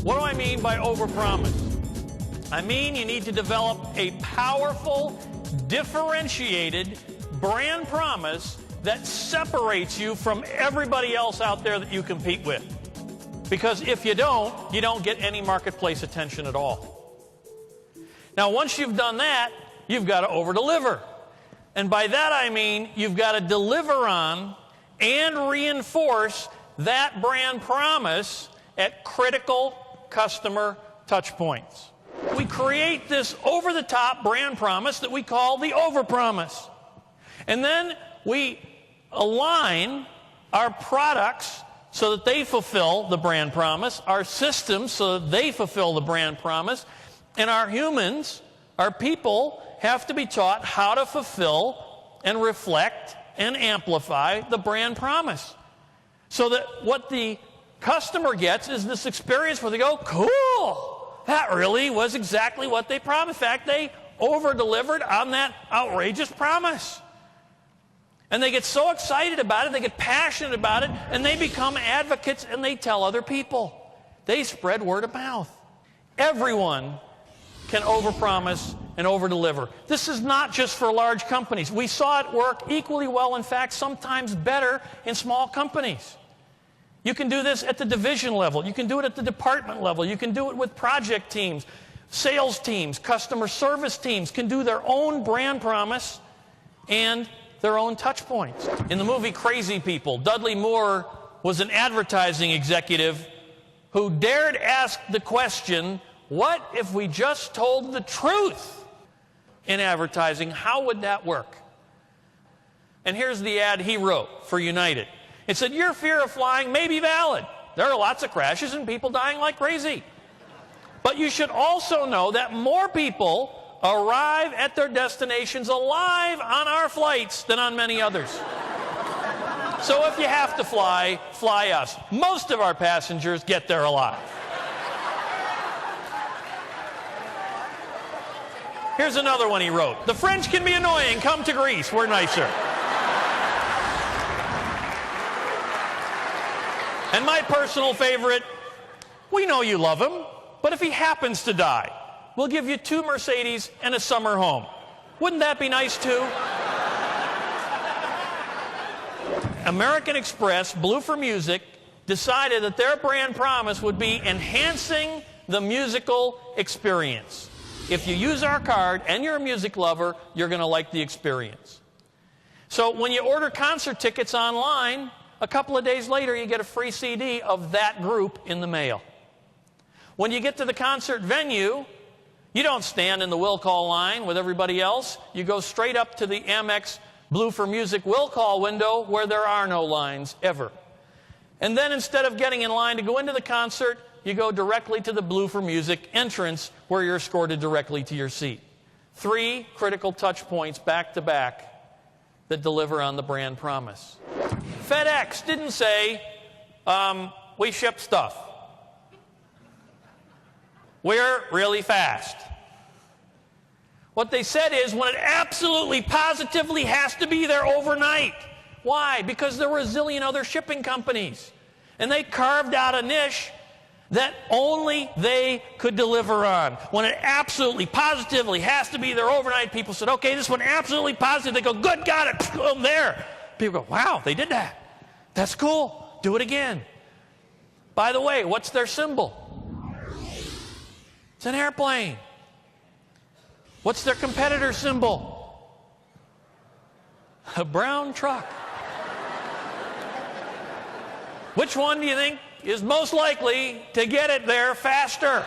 What do I mean by overpromise? I mean you need to develop a powerful, differentiated brand promise that separates you from everybody else out there that you compete with. Because if you don't get any marketplace attention at all. Now, once you've done that, you've got to over-deliver. And by that I mean you've got to deliver on and reinforce that brand promise at critical customer touch points. We create this over-the-top brand promise that we call the overpromise. And then we align our products so that they fulfill the brand promise, our systems so that they fulfill the brand promise, and our humans, our people, have to be taught how to fulfill and reflect and amplify the brand promise. So that what the customer gets is this experience where they go, cool, that really was exactly what they promised. In fact, they over-delivered on that outrageous promise. And they get so excited about it, they get passionate about it, and they become advocates and they tell other people. They spread word of mouth. Everyone can overpromise and overdeliver. This is not just for large companies. We saw it work equally well, in fact, sometimes better in small companies. You can do this at the division level. You can do it at the department level. You can do it with project teams, sales teams, customer service teams can do their own brand promise and their own touch points. In the movie Crazy People, Dudley Moore was an advertising executive who dared ask the question, what if we just told the truth in advertising? How would that work? And here's the ad he wrote for United. It said, your fear of flying may be valid. There are lots of crashes and people dying like crazy. But you should also know that more people arrive at their destinations alive on our flights than on many others. So if you have to fly, fly us. Most of our passengers get there alive. Here's another one he wrote. The French can be annoying. Come to Greece. We're nicer. And my personal favorite, we know you love him, but if he happens to die, we'll give you 2 Mercedes and a summer home. Wouldn't that be nice too? American Express, Blue for Music, decided that their brand promise would be enhancing the musical experience. If you use our card and you're a music lover, you're going to like the experience. So when you order concert tickets online, a couple of days later you get a free CD of that group in the mail. When you get to the concert venue, you don't stand in the will call line with everybody else. You go straight up to the Amex Blue for Music will call window where there are no lines ever. And then instead of getting in line to go into the concert, you go directly to the Blue for Music entrance where you're escorted directly to your seat. 3 critical touch points back to back that deliver on the brand promise. FedEx didn't say, we ship stuff. We're really fast. What they said is when it absolutely, positively has to be there overnight. Why? Because there were a zillion other shipping companies. And they carved out a niche that only they could deliver on. When it absolutely, positively has to be there overnight, people said, okay, this one absolutely positive. They go, good, got it, boom, there. People go, wow, they did that. That's cool. Do it again. By the way, what's their symbol? It's an airplane. What's their competitor symbol? A brown truck. Which one do you think is most likely to get it there faster?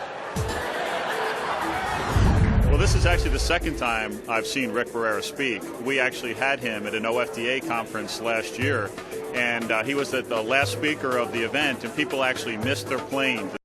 Well, this is actually the second time I've seen Rick Barrera speak. We actually had him at an OFDA conference last year, and he was the last speaker of the event, and people actually missed their plane.